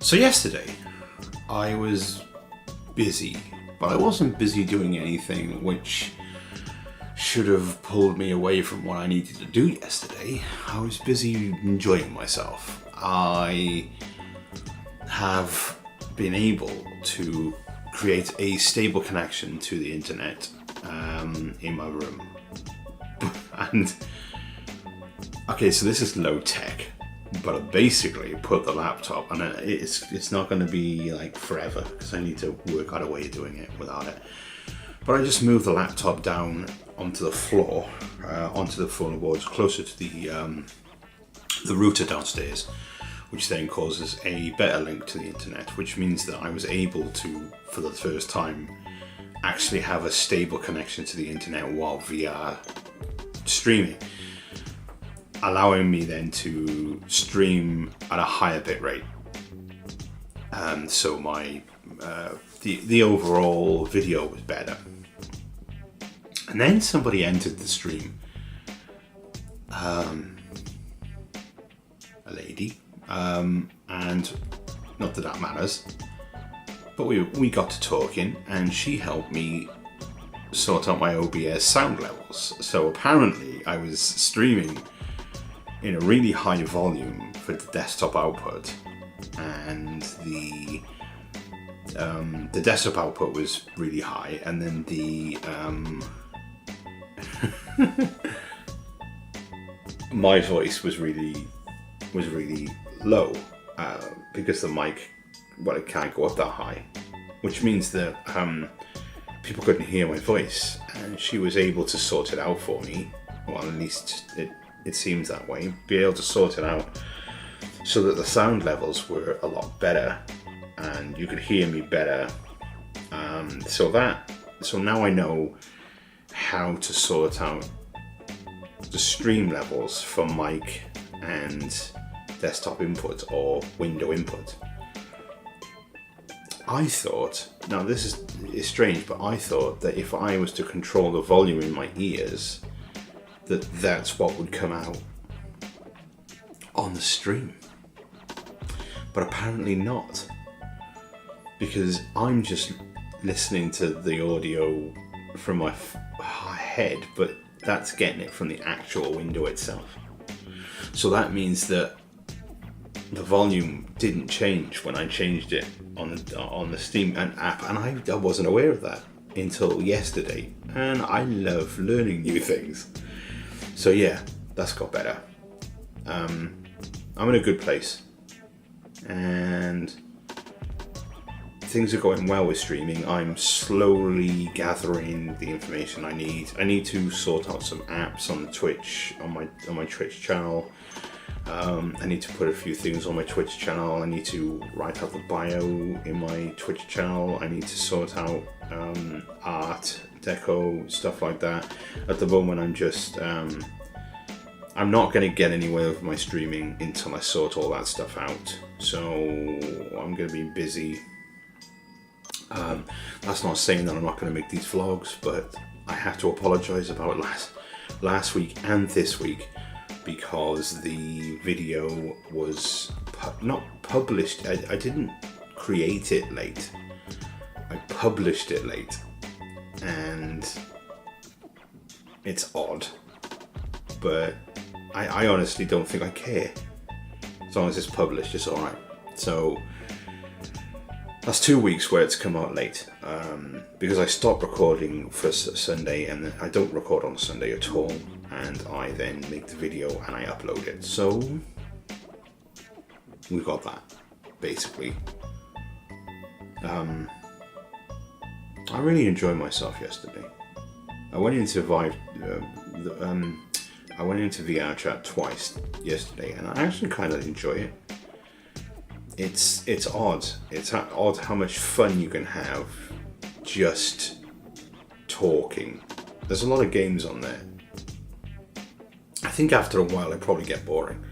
So yesterday, I was busy, but I wasn't busy doing anything which should have pulled me away from what I needed to do yesterday. I was busy enjoying myself. I have been able to create a stable connection to the internet in my room. And okay, so this is low tech, but I basically put the laptop, and it's not going to be like forever because I need to work out a way of doing it without it. But I just moved the laptop down onto the floor, onto the floorboards closer to the router downstairs, which then causes a better link to the internet, which means that I was able to, for the first time, actually have a stable connection to the internet while VR streaming, allowing me then to stream at a higher bit rate. So my the overall video was better. And then somebody entered the stream, a lady, and not that that matters, but we got to talking, and she helped me sort out my OBS sound levels. So apparently I was streaming in a really high volume for the desktop output, and the desktop output was really high, and then the my voice was really low because the mic, well, it can't go up that high, which means that people couldn't hear my voice, and she was able to sort it out for me. Well, at least it seems that way. Be able to sort it out so that the sound levels were a lot better and you could hear me better. So now I know how to sort out the stream levels for mic and desktop input or window input. I thought, now this is strange, but I thought that if I was to control the volume in my ears, that's what would come out on the stream. But apparently not, because I'm just listening to the audio from my head, but that's getting it from the actual window itself. So that means that the volume didn't change when I changed it on the Steam app, and I wasn't aware of that until yesterday. And I love learning new things. So yeah, that's got better. I'm in a good place, and things are going well with streaming. I'm slowly gathering the information I need. I need to sort out some apps on the Twitch, on my Twitch channel. I need to put a few things on my Twitch channel. I need to write out the bio in my Twitch channel. I need to sort out art, deco, stuff like that. At the moment, I'm just I'm not going to get anywhere with my streaming until I sort all that stuff out. So I'm going to be busy. That's not saying that I'm not going to make these vlogs, but I have to apologize about last week and this week, because the video was not published. I didn't create it late. I published it late, and it's odd, but I honestly don't think I care. As long as it's published, it's alright. So that's 2 weeks where it's come out late, because I stopped recording for Sunday, and I don't record on Sunday at all, and I then make the video and I upload it. So we got that, basically. I really enjoyed myself yesterday. I went into VR chat twice yesterday, and I actually kind of enjoy it. It's odd. It's odd how much fun you can have just talking. There's a lot of games on there. I think after a while it probably get boring,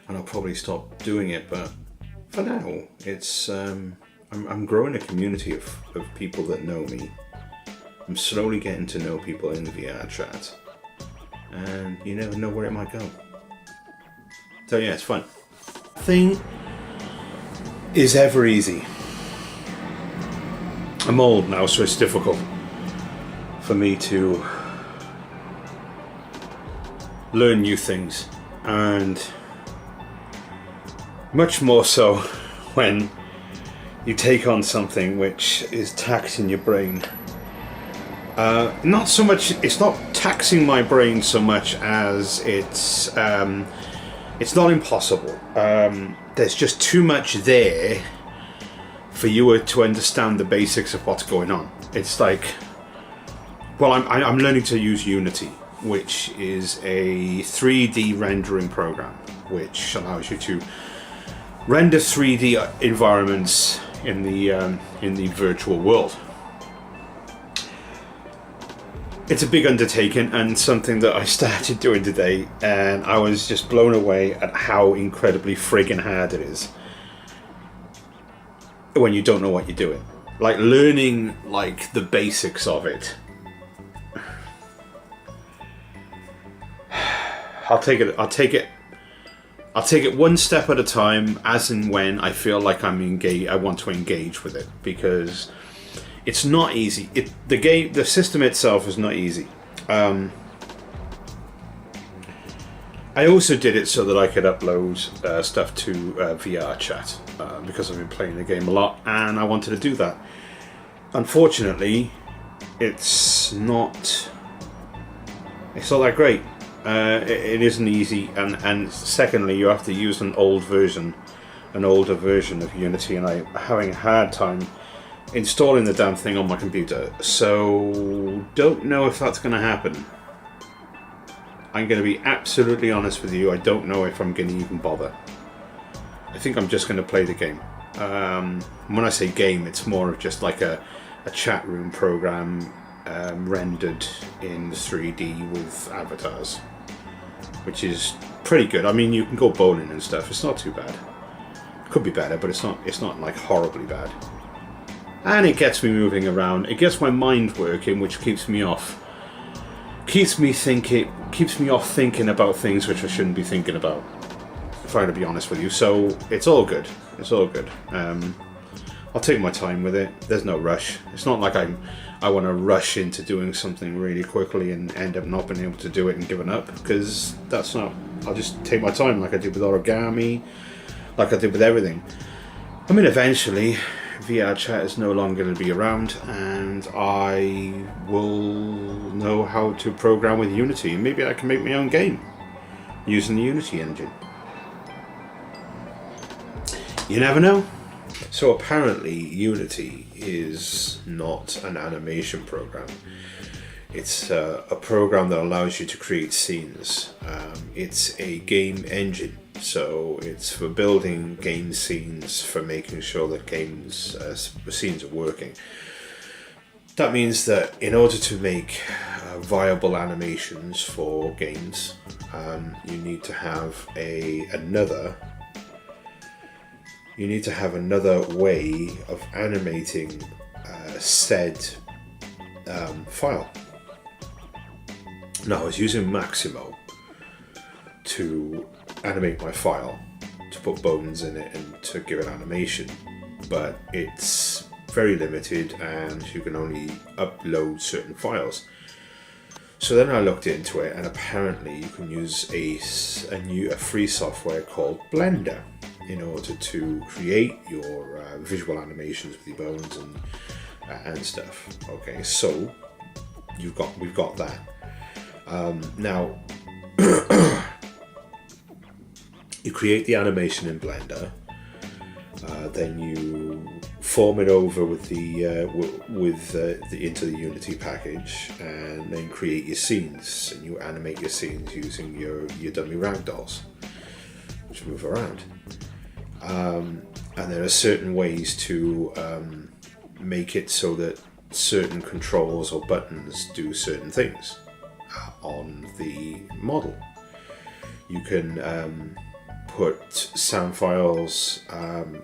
and I'll probably stop doing it. But for now, it's I'm growing a community of people that know me. I'm slowly getting to know people in VR chat, and you never know where it might go. So yeah, it's fun. Thing is ever easy. I'm old now, so it's difficult for me to learn new things, and much more so when you take on something which is taxing your brain. Not so much, it's not taxing my brain so much as it's not impossible. There's just too much there for you to understand the basics of what's going on. It's like, well, I'm learning to use Unity, which is a 3D rendering program, which allows you to render 3D environments in the virtual world. It's a big undertaking and something that I started doing today, and I was just blown away at how incredibly friggin' hard it is when you don't know what you're doing. Like learning like the basics of it. I'll take it one step at a time, as and when I feel like I want to engage with it, because it's not easy. The system itself is not easy. I also did it so that I could upload stuff to VR chat, because I've been playing the game a lot and I wanted to do that. Unfortunately, it's not that great. It isn't easy, and secondly, you have to use an older version of Unity, and I'm having a hard time installing the damn thing on my computer. So don't know if that's going to happen. I'm going to be absolutely honest with you. I don't know if I'm going to even bother. I think I'm just going to play the game. When I say game, it's more of just like a chat room program rendered in 3D with avatars, which is pretty good. I mean, you can go bowling and stuff. It's not too bad. Could be better, but it's not like horribly bad. And it gets me moving around. It gets my mind working, which keeps me off. Keeps me off thinking about things which I shouldn't be thinking about, if I'm to be honest with you. So it's all good. It's all good. I'll take my time with it. There's no rush. It's not like I want to rush into doing something really quickly and end up not being able to do it and giving up, because that's not. I'll just take my time, like I did with origami, like I did with everything. I mean, eventually VR chat is no longer going to be around, and I will know how to program with Unity, and maybe I can make my own game using the Unity engine. You never know. So apparently Unity is not an animation program. It's a program that allows you to create scenes. It's a game engine. So it's for building game scenes, for making sure that scenes are working. That means that in order to make viable animations for games, you need to have another way of animating said file. Now, I was using Maximo to animate my file, to put bones in it and to give it animation, but it's very limited and you can only upload certain files. So then I looked into it, and apparently you can use a free software called Blender in order to create your visual animations with your bones and stuff. Okay, so we've got that. Now you create the animation in Blender, then you form it over with into the Unity package, and then create your scenes, and you animate your scenes using your dummy ragdolls, which move around. And there are certain ways to make it so that certain controls or buttons do certain things on the model. You can put sound files,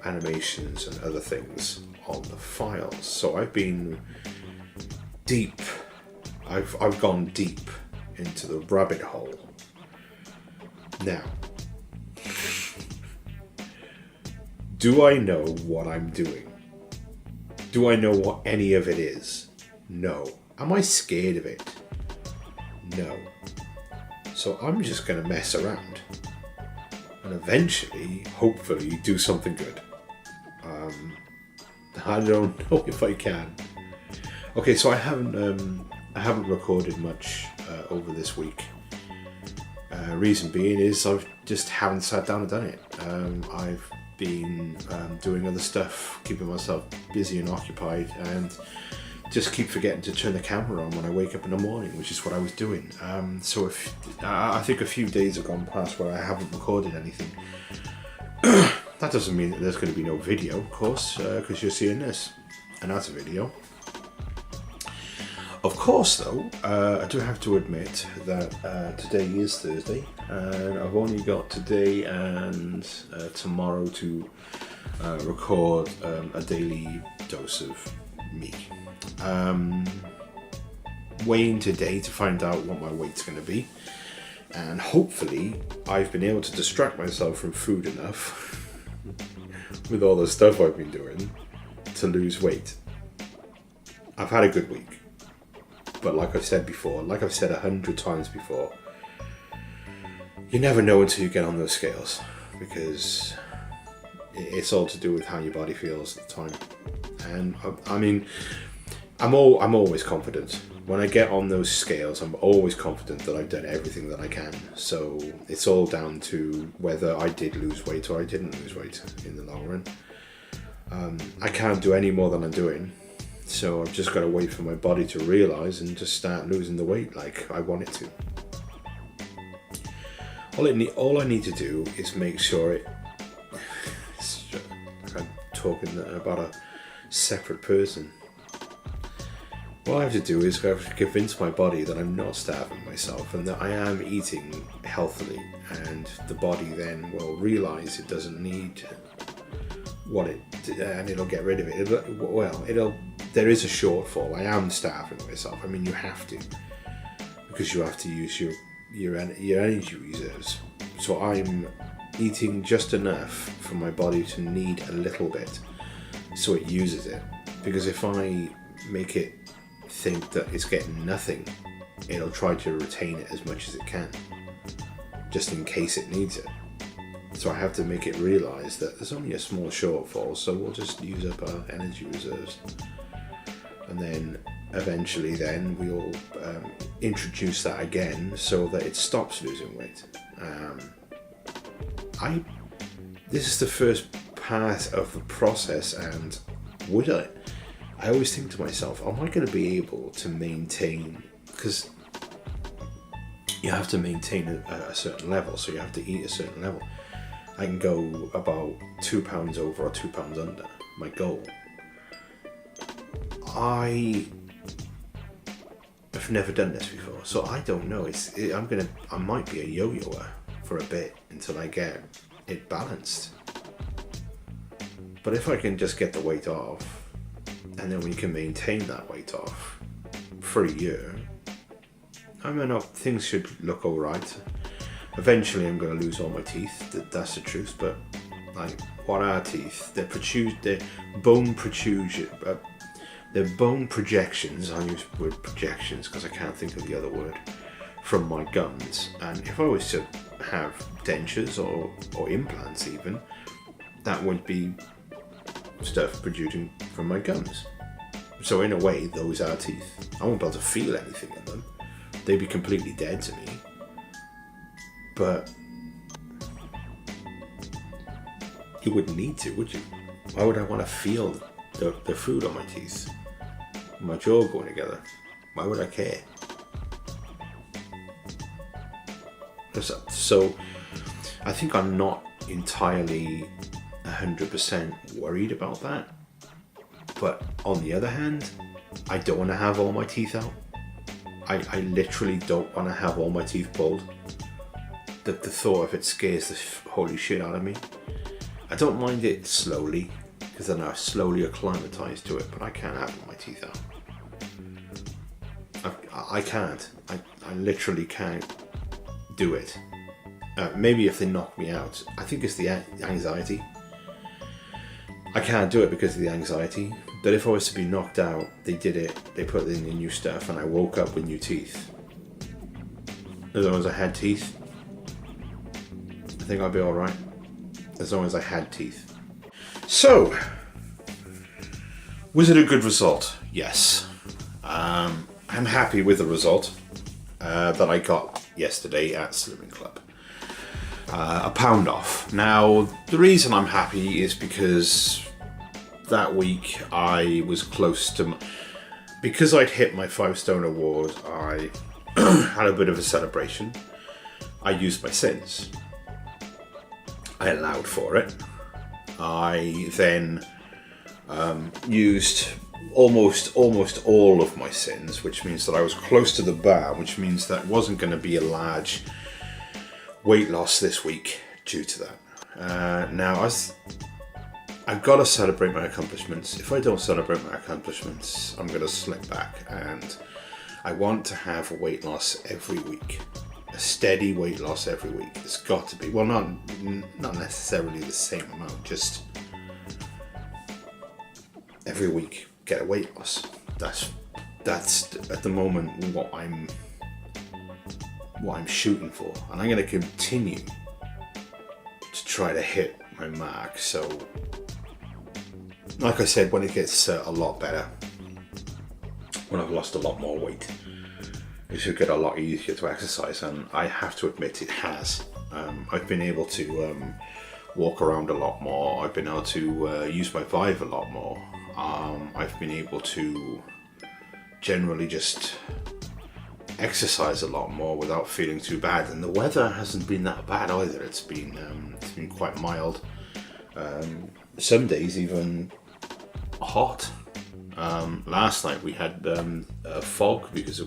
animations and other things on the files. So I've been deep. I've gone deep into the rabbit hole. Now, Do I know what I'm doing? Do I know what any of it is? No. Am I scared of it? No. So I'm just going to mess around. And eventually, hopefully, do something good. I don't know if I can. Okay, so I haven't recorded much over this week. Reason being is I just haven't sat down and done it. I've been doing other stuff, keeping myself busy and occupied, and just keep forgetting to turn the camera on when I wake up in the morning, which is what I was doing. So if I think a few days have gone past where I haven't recorded anything. That doesn't mean that there's going to be no video, of course, because you're seeing this, and that's a video. Of course, though, I do have to admit that today is Thursday, and I've only got today and tomorrow to record a daily dose of me. Weighing today to find out what my weight's going to be, and hopefully I've been able to distract myself from food enough with all the stuff I've been doing to lose weight. I've had a good week. But like I've said before, like I've said 100 times before, you never know until you get on those scales, because it's all to do with how your body feels at the time. And I mean, I'm always confident. When I get on those scales, I'm always confident that I've done everything that I can. So it's all down to whether I did lose weight or I didn't lose weight in the long run. I can't do any more than I'm doing. So I've just got to wait for my body to realise and just start losing the weight like I want it to. All I need to do is make sure it... I'm talking about a separate person. What I have to do is I have to convince my body that I'm not starving myself and that I am eating healthily, and the body then will realise it doesn't need what it... and it'll get rid of it. There is a shortfall. I am starving myself. I mean, you have to, because you have to use your energy reserves. So I'm eating just enough for my body to need a little bit, so it uses it. Because if I make it think that it's getting nothing, it'll try to retain it as much as it can, just in case it needs it. So I have to make it realise that there's only a small shortfall, so we'll just use up our energy reserves. And then eventually then we'll introduce that again so that it stops losing weight. This is the first part of the process, and I always think to myself, am I going to be able to maintain, because you have to maintain a certain level, so you have to eat a certain level. I can go about 2 pounds over or 2 pounds under my goal. I have never done this before, so I don't know. I might be a yo-yoer for a bit until I get it balanced. But if I can just get the weight off, and then we can maintain that weight off for a year, things should look all right. Eventually, I'm going to lose all my teeth. That's the truth. But like, what are teeth? They're bone protrusion. They're bone projections. I use the word projections because I can't think of the other word, from my gums. And if I was to have dentures or implants even, that would be stuff protruding from my gums. So in a way, those are teeth. I won't be able to feel anything in them. They'd be completely dead to me. But you wouldn't need to, would you? Why would I want to feel the food on my teeth, my jaw going together? Why would I care? So I think I'm not entirely 100% worried about that. But on the other hand, I don't want to have all my teeth out. I literally don't want to have all my teeth pulled. The thought of it scares the holy shit out of me. I don't mind it slowly, because then I slowly acclimatise to it, but I can't have my teeth out. I can't. I literally can't do it. Maybe if they knock me out. I think it's the anxiety. I can't do it because of the anxiety. But if I was to be knocked out, they did it, they put in the new stuff, and I woke up with new teeth. As long as I had teeth, I think I'd be alright. As long as I had teeth. So, was it a good result? Yes. I'm happy with the result that I got yesterday at Slimming Club. A pound off. Now, the reason I'm happy is because that week I was close to... Because I'd hit my 5 stone award, I had a bit of a celebration. I used my sins. I allowed for it. I then used almost all of my sins, which means that I was close to the bar, which means that wasn't going to be a large weight loss this week due to that. Now, I've got to celebrate my accomplishments. If I don't celebrate my accomplishments, I'm going to slip back, and I want to have a weight loss every week. A steady weight loss every week. It's got to be. Well, not necessarily the same amount, just every week get a weight loss. That's at the moment what I'm shooting for, and I'm going to continue to try to hit my mark. So, like I said, when it gets a lot better, when I've lost a lot more weight, it should get a lot easier to exercise, and I have to admit it has. I've been able to walk around a lot more. I've been able to use my Vive a lot more. I've been able to generally just exercise a lot more without feeling too bad, and the weather hasn't been that bad either. It's been quite mild. Some days even hot. Last night we had fog because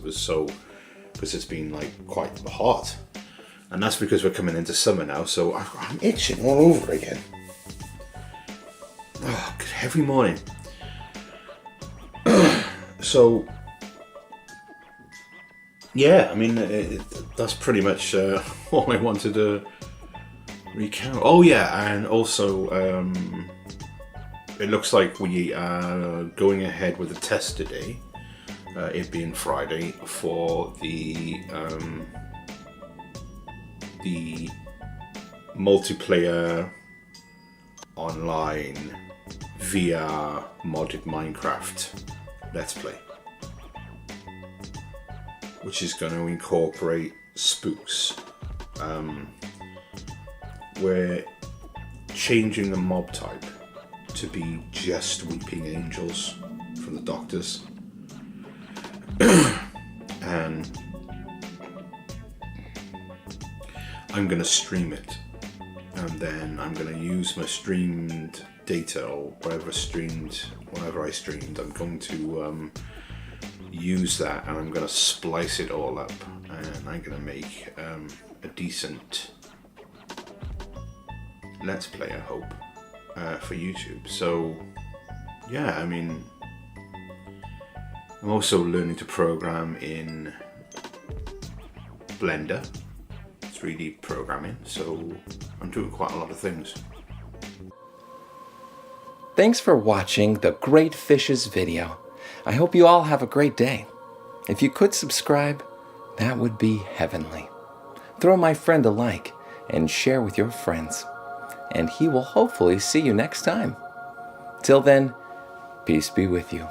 it's been like quite hot, and that's because we're coming into summer now. So I'm itching all over again. Oh, every morning. So yeah, I mean that's pretty much all I wanted to recount. Oh yeah, and also it looks like we are going ahead with the test today, it being Friday, for the multiplayer online VR modded Minecraft Let's Play, which is going to incorporate spooks. We're changing the mob type to be just weeping angels from the doctors. And I'm going to stream it, and then I'm going to use my streamed data, or whatever I streamed, I'm going to use that, and I'm going to splice it all up, and I'm going to make a decent Let's Play, I hope, for YouTube. So yeah, I mean, I'm also learning to program in Blender, 3D programming, so I'm doing quite a lot of things. Thanks for watching the Great Fishes video. I hope you all have a great day. If you could subscribe, that would be heavenly. Throw my friend a like and share with your friends, and he will hopefully see you next time. Till then, peace be with you.